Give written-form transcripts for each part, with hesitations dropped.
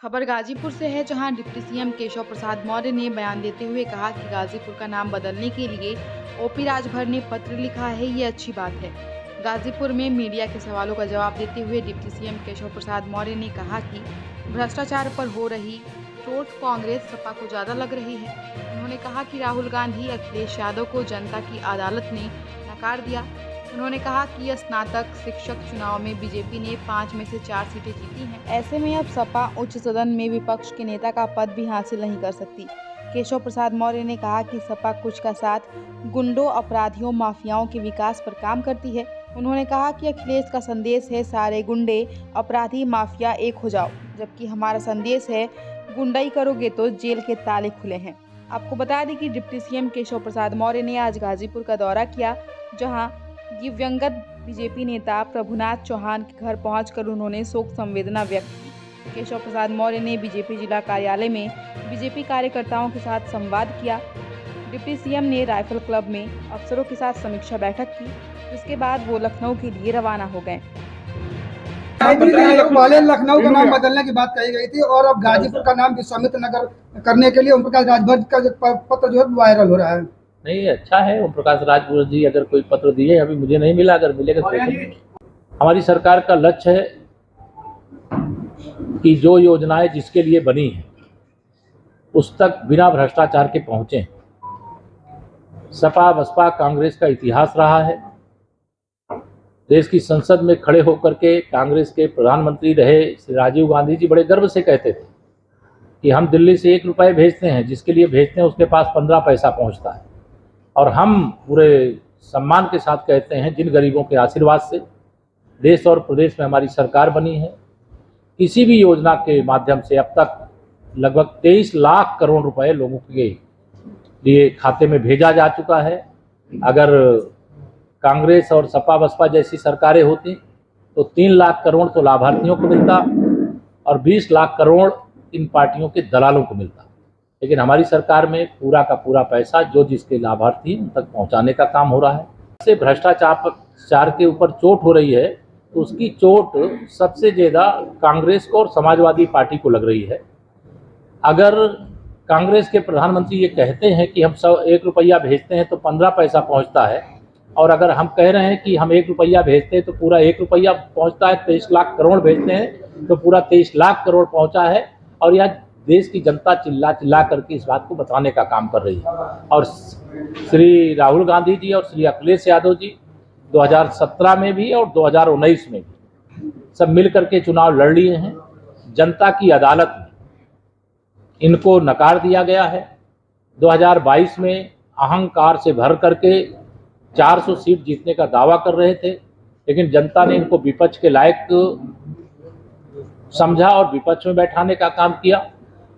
खबर गाजीपुर से है, जहां डिप्टी सीएम केशव प्रसाद मौर्य ने बयान देते हुए कहा कि गाजीपुर का नाम बदलने के लिए ओपी राजभर ने पत्र लिखा है, ये अच्छी बात है। गाजीपुर में मीडिया के सवालों का जवाब देते हुए डिप्टी सीएम केशव प्रसाद मौर्य ने कहा कि भ्रष्टाचार पर हो रही चोट कांग्रेस सपा को ज़्यादा लग रही है। उन्होंने कहा कि राहुल गांधी, अखिलेश यादव को जनता की अदालत ने नकार दिया। उन्होंने कहा कि स्नातक शिक्षक चुनाव में बीजेपी ने 5 में से 4 सीटें जीती हैं। ऐसे में अब सपा उच्च सदन में विपक्ष के नेता का पद भी हासिल नहीं कर सकती। केशव प्रसाद मौर्य ने कहा कि सपा कुछ का साथ गुंडों, अपराधियों, माफियाओं के विकास पर काम करती है। उन्होंने कहा कि अखिलेश का संदेश है सारे गुंडे, अपराधी, माफिया एक हो जाओ, जबकि हमारा संदेश है गुंडाई करोगे तो जेल के ताले खुले हैं। आपको बता दें कि डिप्टी सीएम केशव प्रसाद मौर्य ने आज गाजीपुर का दौरा किया, जहां दिवंगत बीजेपी नेता प्रभुनाथ चौहान के घर पहुंचकर उन्होंने शोक संवेदना व्यक्त की। केशव प्रसाद मौर्य ने बीजेपी जिला कार्यालय में बीजेपी कार्यकर्ताओं के साथ संवाद किया। डिप्टी सीएम ने राइफल क्लब में अफसरों के साथ समीक्षा बैठक की, जिसके बाद वो लखनऊ के लिए रवाना हो गए। पहले लखनऊ का नाम बदलने की बात कही गई थी और अब गाजीपुर का नाम विश्वामित्र नगर करने के लिए ओम प्रकाश राजभर का पत्र जो है वायरल हो रहा है। नहीं, अच्छा है। ओम प्रकाश राजभर जी अगर कोई पत्र दिए, अभी मुझे नहीं मिला, अगर मिलेगा तो हमारी सरकार का लक्ष्य है कि जो योजनाएं जिसके लिए बनी हैं उस तक बिना भ्रष्टाचार के पहुंचे। सपा बसपा कांग्रेस का इतिहास रहा है। देश की संसद में खड़े होकर के कांग्रेस के प्रधानमंत्री रहे श्री राजीव गांधी जी बड़े गर्व से कहते थे कि हम दिल्ली से 1 रुपये भेजते हैं, जिसके लिए भेजते हैं उसके पास 15 पैसा पहुंचता है। और हम पूरे सम्मान के साथ कहते हैं, जिन गरीबों के आशीर्वाद से देश और प्रदेश में हमारी सरकार बनी है, किसी भी योजना के माध्यम से अब तक लगभग 23 लाख करोड़ रुपए लोगों के लिए खाते में भेजा जा चुका है। अगर कांग्रेस और सपा बसपा जैसी सरकारें होती तो 3 लाख करोड़ तो लाभार्थियों को मिलता और 20 लाख करोड़ इन पार्टियों के दलालों को मिलता। लेकिन हमारी सरकार में पूरा का पूरा पैसा जो जिसके लाभार्थी उन तक पहुंचाने का काम हो रहा है। इससे भ्रष्टाचार के ऊपर चोट हो रही है, तो उसकी चोट सबसे ज़्यादा कांग्रेस को और समाजवादी पार्टी को लग रही है। अगर कांग्रेस के प्रधानमंत्री ये कहते हैं कि हम 1 रुपया भेजते हैं तो 15 पैसा पहुँचता है, और अगर हम कह रहे हैं कि हम 1 रुपया भेजते हैं तो पूरा 1 रुपया पहुँचता है, 23 लाख करोड़ भेजते हैं तो पूरा 23 लाख करोड़ पहुँचा है, और यह देश की जनता चिल्ला चिल्ला करके इस बात को बताने का काम कर रही है। और श्री राहुल गांधी जी और श्री अखिलेश यादव जी 2017 में भी और 2019 में भी सब मिल करके चुनाव लड़ लिए हैं। जनता की अदालत में इनको नकार दिया गया है। 2022 में अहंकार से भर करके 400 सीट जीतने का दावा कर रहे थे, लेकिन जनता ने इनको विपक्ष के लायक समझा और विपक्ष में बैठाने का काम किया।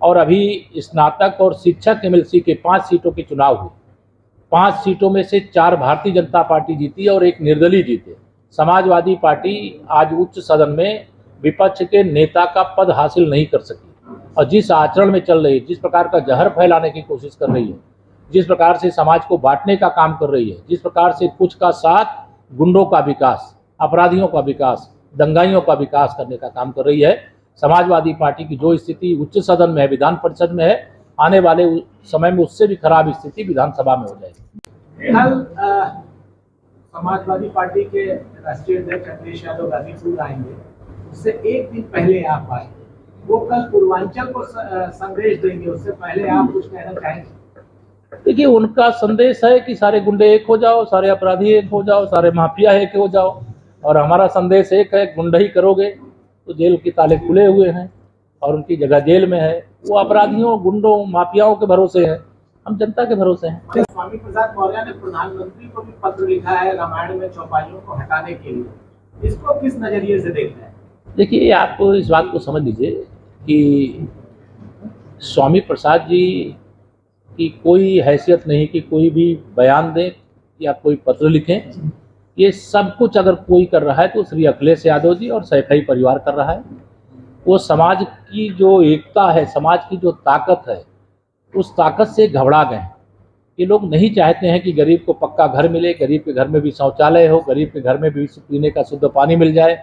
और अभी स्नातक और शिक्षक एमएलसी के 5 सीटों के चुनाव हुए। 5 सीटों में से 4 भारतीय जनता पार्टी जीती और 1 निर्दलीय जीते। समाजवादी पार्टी आज उच्च सदन में विपक्ष के नेता का पद हासिल नहीं कर सकी, और जिस आचरण में चल रही है, जिस प्रकार का जहर फैलाने की कोशिश कर रही है, जिस प्रकार से समाज को बांटने का काम कर रही है, जिस प्रकार से कुछ का साथ गुंडों का विकास, अपराधियों का विकास, दंगाइयों का विकास करने का काम कर रही है, समाजवादी पार्टी की जो स्थिति उच्च सदन में है, विधान परिषद में है, आने वाले समय में उससे भी खराब स्थिति विधानसभा में हो जाएगी। कल समाजवादी पार्टी के राष्ट्रीय अध्यक्ष अखिलेश यादव गाजीपुर आएंगे, उससे 1 दिन पहले आप आए, वो कल पूर्वांचल को संदेश देंगे, उससे पहले आप कुछ कहना चाहेंगे? देखिए, उनका संदेश है कि सारे गुंडे एक हो जाओ, सारे अपराधी एक हो जाओ, सारे माफिया एक हो जाओ, और हमारा संदेश एक है, गुंडई करोगे तो जेल के ताले खुले हुए हैं और उनकी जगह जेल में है। वो अपराधियों, गुंडों, माफियाओं के भरोसे है, हम जनता के भरोसे हैं। स्वामी प्रसाद मौर्य ने प्रधानमंत्री को भी पत्र लिखा है रामायण में चौपाइयों को हटाने के लिए, इसको किस नजरिए से देखते हैं? देखिए, आप इस बात को समझ लीजिए कि स्वामी प्रसाद जी की कोई हैसियत नहीं कि कोई भी बयान दें या कोई पत्र लिखें। ये सब कुछ अगर कोई कर रहा है तो श्री अखिलेश यादव जी और सैफई परिवार कर रहा है। वो समाज की जो एकता है, समाज की जो ताकत है, उस ताकत से घबरा गए। ये लोग नहीं चाहते हैं कि गरीब को पक्का घर मिले, गरीब के घर में भी शौचालय हो, गरीब के घर में भी पीने का शुद्ध पानी मिल जाए,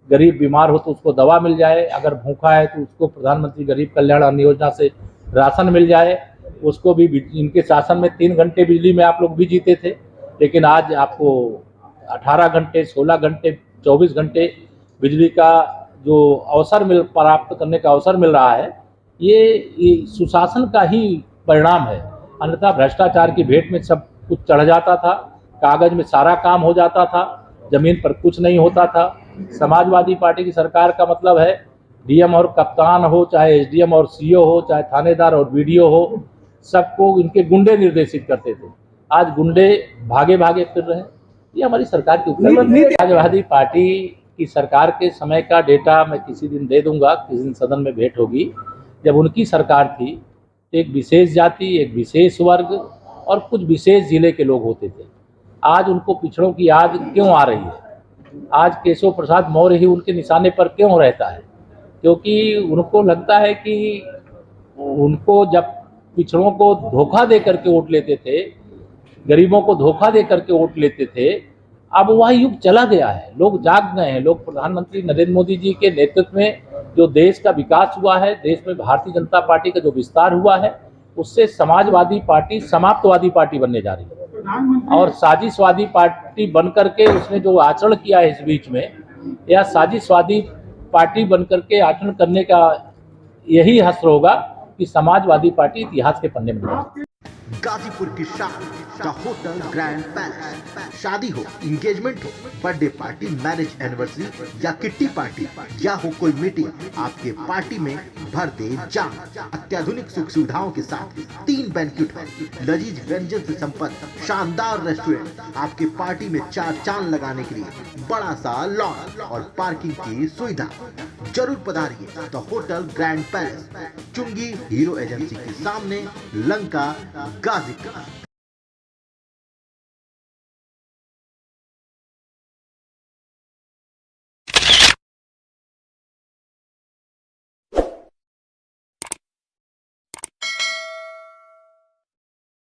गरीब बीमार हो तो उसको दवा मिल जाए, अगर भूखा है तो उसको प्रधानमंत्री गरीब कल्याण अन्न योजना से राशन मिल जाए। उसको भी इनके शासन में 3 घंटे बिजली में आप लोग भी जीते थे, लेकिन आज आपको 18 घंटे, 16 घंटे, 24 घंटे बिजली का जो अवसर प्राप्त करने का अवसर मिल रहा है, ये सुशासन का ही परिणाम है। अन्यथा भ्रष्टाचार की भेंट में सब कुछ चढ़ जाता था, कागज में सारा काम हो जाता था, जमीन पर कुछ नहीं होता था। समाजवादी पार्टी की सरकार का मतलब है डीएम और कप्तान हो, चाहे एसडीएम और सीओ हो, चाहे थानेदार और बीडीओ हो, सबको इनके गुंडे निर्देशित करते थे। आज गुंडे भागे भागे फिर रहे हैं। ये हमारी सरकार की उपलब्धि है। समाजवादी पार्टी की सरकार के समय का डेटा मैं किसी दिन दे दूंगा, किसी दिन सदन में भेंट होगी। जब उनकी सरकार थी, एक विशेष जाति, एक विशेष वर्ग और कुछ विशेष जिले के लोग होते थे। आज उनको पिछड़ों की याद क्यों आ रही है? आज केशव प्रसाद मौर्य ही उनके निशाने पर क्यों रहता है? क्योंकि उनको लगता है कि उनको जब पिछड़ों को धोखा दे करके वोट लेते थे, गरीबों को धोखा दे करके वोट लेते थे, अब वह युग चला गया है। लोग जाग गए हैं। लोग प्रधानमंत्री नरेंद्र मोदी जी के नेतृत्व में जो देश का विकास हुआ है, देश में भारतीय जनता पार्टी का जो विस्तार हुआ है, उससे समाजवादी पार्टी समाप्तवादी पार्टी बनने जा रही है। और साजिशवादी पार्टी बनकर के उसने जो आचरण किया है इस बीच में, या साजिशवादी पार्टी बनकर के आचरण करने का यही हश्र होगा कि समाजवादी पार्टी इतिहास के पन्ने में नहीं। गाजीपुर की शान का होटल ग्रैंड पैलेस। शादी हो, इंगेजमेंट हो, बर्थडे पार्टी, मैरिज एनिवर्सरी या किट्टी पार्टी या हो कोई मीटिंग, आपके पार्टी में भर दे जान। अत्याधुनिक सुख सुविधाओं के साथ 3 बैंक्वेट हॉल, लजीज व्यंजन से संपन्न शानदार रेस्टोरेंट, आपके पार्टी में 4 चांद लगाने के लिए बड़ा सा लॉन और पार्किंग की सुविधा। जरूर पधारिए द होटल ग्रैंड पैलेस, चुंगी हीरो एजेंसी के सामने, लंका, गाजीपुर।